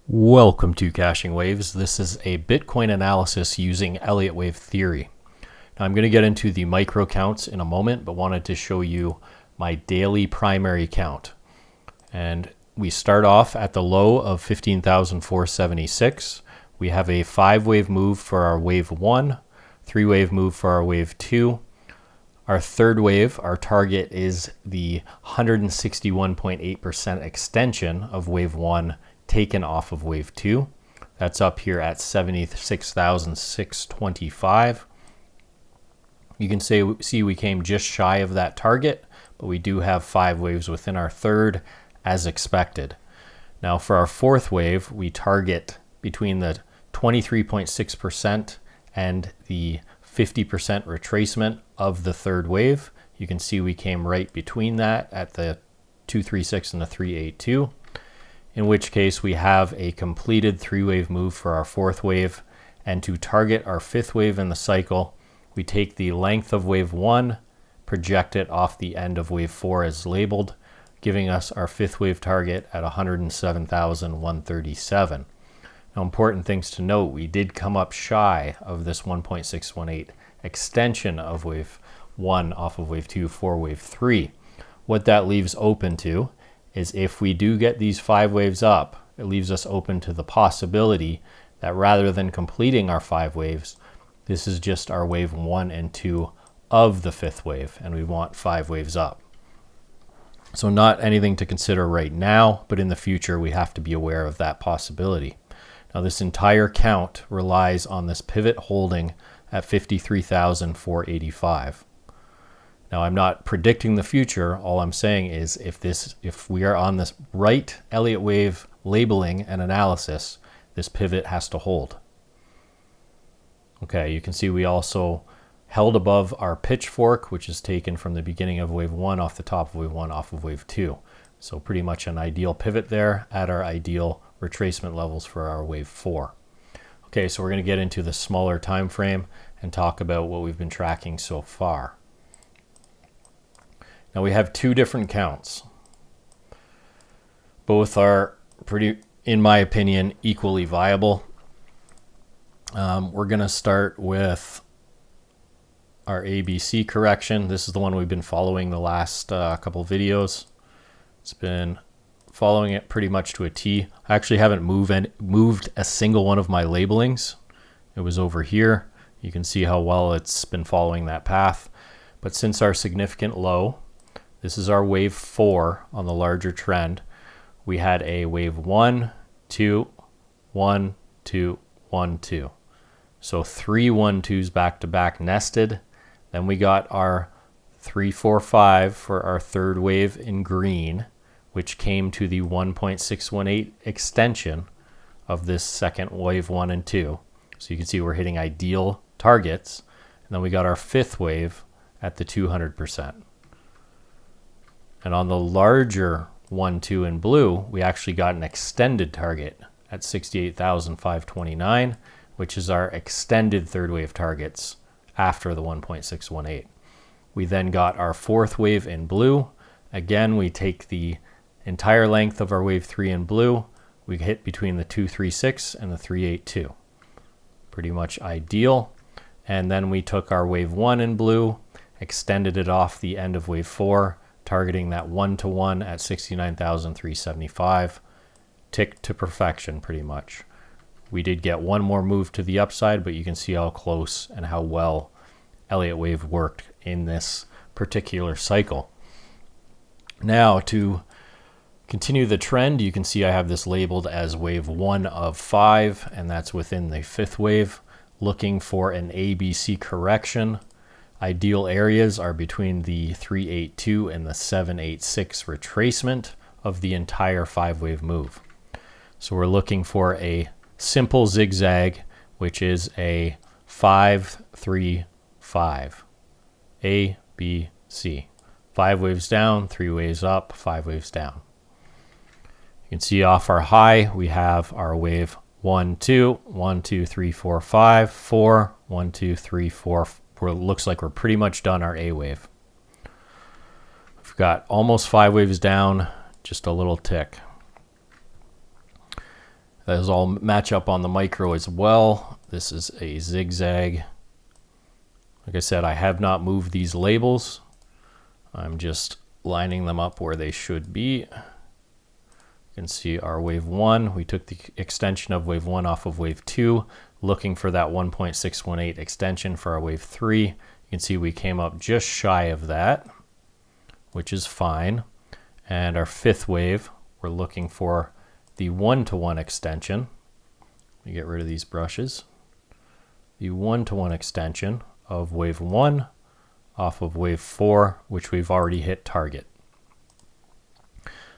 Welcome to Caching Waves. This is a Bitcoin analysis using Elliott wave theory. Now I'm going to get into the micro counts in a moment, but wanted to show you my daily primary count. And we start off at the low of 15,476. We have a 5-wave move for our wave 1, 3-wave move for our wave 2. Our third wave, our target is the 161.8% extension of wave 1 taken off of wave 2. That's up here at 76,625. You can see we came just shy of that target, but we do have 5 waves within our third as expected. Now for our fourth wave, we target between the 23.6% and the 50% retracement of the third wave. You can see we came right between that at the 236 and the 382. In which case we have a completed 3-wave move for our fourth wave. And to target our 5th wave in the cycle, we take the length of wave 1, project it off the end of wave 4 as labeled, giving us our 5th wave target at 107,137. Now, important things to note, we did come up shy of this 1.618 extension of wave 1 off of wave 2 for wave 3. What that leaves open to is if we do get these 5 waves up, it leaves us open to the possibility that rather than completing our 5 waves, this is just our wave 1 and 2 of the 5th wave, and we want 5 waves up. So not anything to consider right now, but in the future we have to be aware of that possibility. Now this entire count relies on this pivot holding at 53,485. Now I'm not predicting the future. All I'm saying is if we are on this right Elliott wave labeling and analysis, this pivot has to hold. Okay, you can see we also held above our pitchfork, which is taken from the beginning of wave 1 off the top of wave 1 off of wave 2. So pretty much an ideal pivot there at our ideal retracement levels for our wave 4. Okay, so we're going to get into the smaller time frame and talk about what we've been tracking so far. Now we have 2 different counts. Both are pretty, in my opinion, equally viable. We're going to start with our ABC correction. This is the one we've been following the last couple videos. It's been following it pretty much to a T. I actually haven't moved a single one of my labelings. It was over here. You can see how well it's been following that path. But since our significant low, this is our wave 4 on the larger trend. We had a wave 1, 2, 1, 2, 1, 2. So 3 1-2s back to back nested. Then we got our 3, 4, 5 for our third wave in green, which came to the 1.618 extension of this second wave 1 and 2. So you can see we're hitting ideal targets. And then we got our 5th wave at the 200%. And on the larger 1, 2 in blue, we actually got an extended target at 68,529, which is our extended third wave targets after the 1.618. We then got our 4th wave in blue. Again, we take the entire length of our wave 3 in blue. We hit between the 236 and the 382. Pretty much ideal. And then we took our wave 1 in blue, extended it off the end of wave 4, targeting that 1-to-1 at 69,375. Ticked to perfection pretty much. We did get one more move to the upside, but you can see how close and how well Elliott wave worked in this particular cycle. Now to continue the trend, you can see I have this labeled as wave 1 of 5, and that's within the 5th wave, looking for an ABC correction. Ideal areas are between the 382 and the 786 retracement of the entire 5-wave move. So we're looking for a simple zigzag, which is a 5, 3, 5. A, B, C. 5 waves down, 3 waves up, 5 waves down. You can see off our high, we have our wave 1, 2, 1, 2, 3, 4, 5, 4, 1, 2, 3, 4. Looks like we're pretty much done our A wave. We've got almost 5 waves down, just a little tick. Those all match up on the micro as well. This is a zigzag. Like I said, I have not moved these labels. I'm just lining them up where they should be. You can see our wave 1. We took the extension of wave 1 off of wave 2, looking for that 1.618 extension for our wave 3. You can see we came up just shy of that, which is fine. And our 5th wave, we're looking for the 1-to-1 extension. Let me get rid of these brushes. The 1-to-1 extension of wave 1 off of wave 4, which we've already hit target.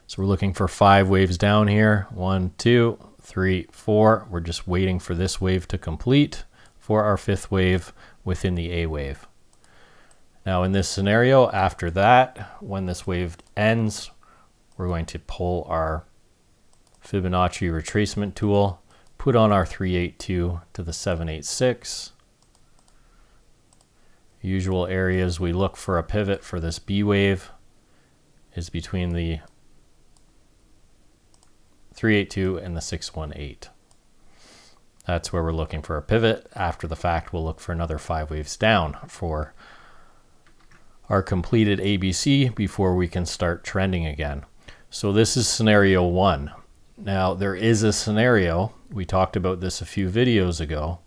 So we're looking for 5 waves down here. 1, 2, 3, 4. We're just waiting for this wave to complete for our 5th wave within the A wave. Now in this scenario, after that, when this wave ends, we're going to pull our Fibonacci retracement tool, put on our 382 to the 786. Usual areas we look for a pivot for this B wave is between the 382 and the 618. That's where we're looking for a pivot. After the fact, we'll look for another 5 waves down for our completed ABC before we can start trending again. So this is scenario 1. Now there is a scenario, we talked about this a few videos ago,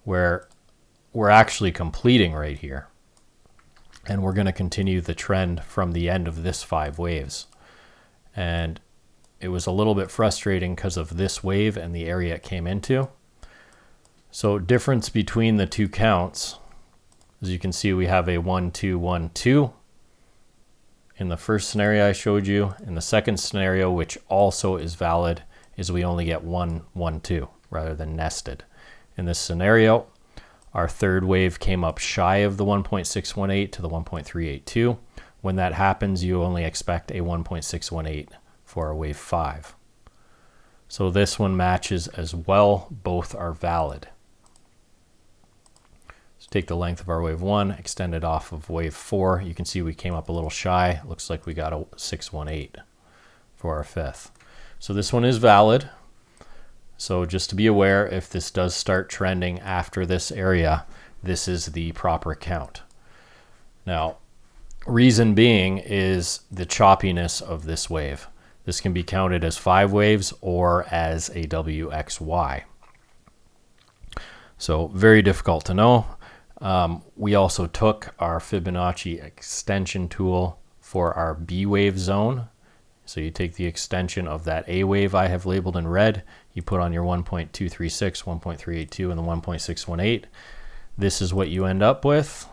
where we're actually completing right here. And we're going to continue the trend from the end of this 5 waves. And it was a little bit frustrating because of this wave and the area it came into. So difference between the two counts, as you can see, we have a 1, 2, 1, 2. In the first scenario I showed you. In the second scenario, which also is valid, is we only get 1, 1, 2 rather than nested. In this scenario, our 3rd wave came up shy of the 1.618 to the 1.382. When that happens, you only expect a 1.618 for a wave 5. So this one matches as well. Both are valid. So take the length of our wave 1, extend it off of wave 4. You can see we came up a little shy. Looks like we got a 618 for our 5th. So this one is valid. So just to be aware, if this does start trending after this area, this is the proper count. Now, reason being is the choppiness of this wave. This can be counted as 5 waves or as a WXY. So very difficult to know. We also took our Fibonacci extension tool for our B wave zone. So you take the extension of that A wave I have labeled in red, you put on your 1.236, 1.382, and the 1.618. This is what you end up with.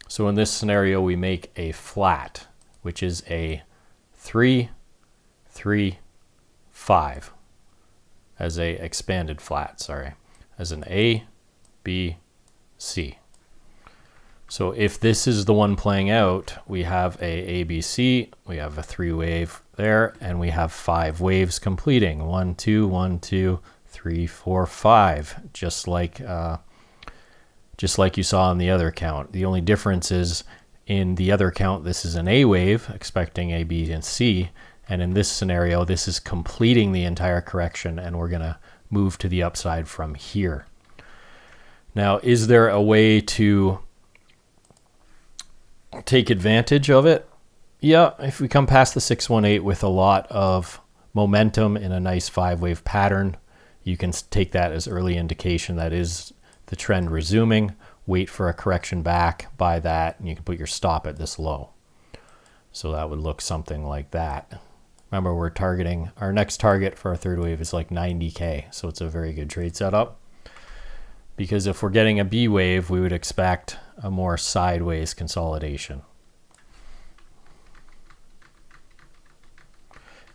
So in this scenario, we make a flat, which is a 3, 3, 5, as a expanded flat, sorry, as an A, B, C. So if this is the one playing out, we have a ABC, we have a 3 wave there, and we have 5 waves completing. 1, 2, 1, 2, 3, 4, 5, just like you saw in the other count. The only difference is in the other count, this is an A wave, expecting A, B, and C. And in this scenario, this is completing the entire correction, and we're going to move to the upside from here. Now, is there a way to take advantage of it? Yeah, if we come past the 618 with a lot of momentum in a nice 5-wave pattern, you can take that as early indication that is the trend resuming. Wait for a correction back, buy that, and you can put your stop at this low. So that would look something like that. Remember, we're targeting, our next target for our 3rd wave is like 90K, so it's a very good trade setup. Because if we're getting a B wave, we would expect a more sideways consolidation.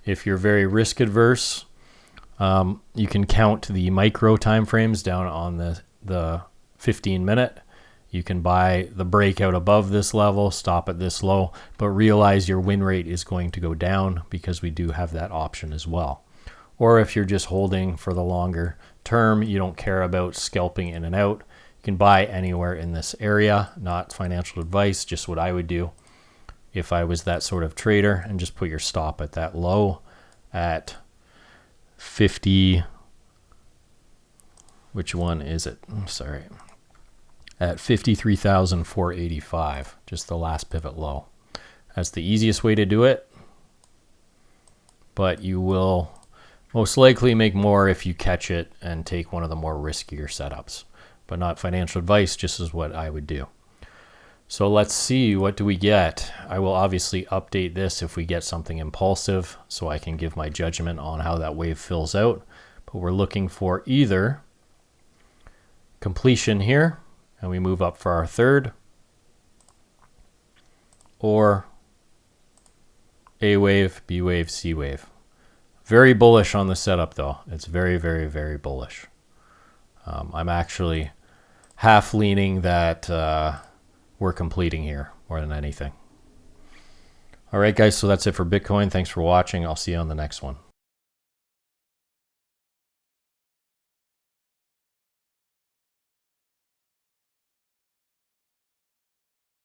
If you're very risk adverse, you can count the micro time frames down on the 15-minute. You can buy the breakout above this level, stop at this low, but realize your win rate is going to go down because we do have that option as well. Or if you're just holding for the longer term, you don't care about scalping in and out, you can buy anywhere in this area. Not financial advice, just what I would do. if I was that sort of trader, and just put your stop at that low at 50. Which one is it? Sorry. At 53,485, just the last pivot low. That's the easiest way to do it, but you will most likely make more if you catch it and take one of the more riskier setups. But not financial advice, just as what I would do. So let's see, what do we get? I will obviously update this if we get something impulsive, so I can give my judgment on how that wave fills out. But we're looking for either completion here, and we move up for our third, or A wave, B wave, C wave. Very bullish on the setup though. It's very, very, very bullish. I'm actually half leaning that we're completing here more than anything. All right, guys, so that's it for Bitcoin. Thanks for watching. I'll see you on the next one.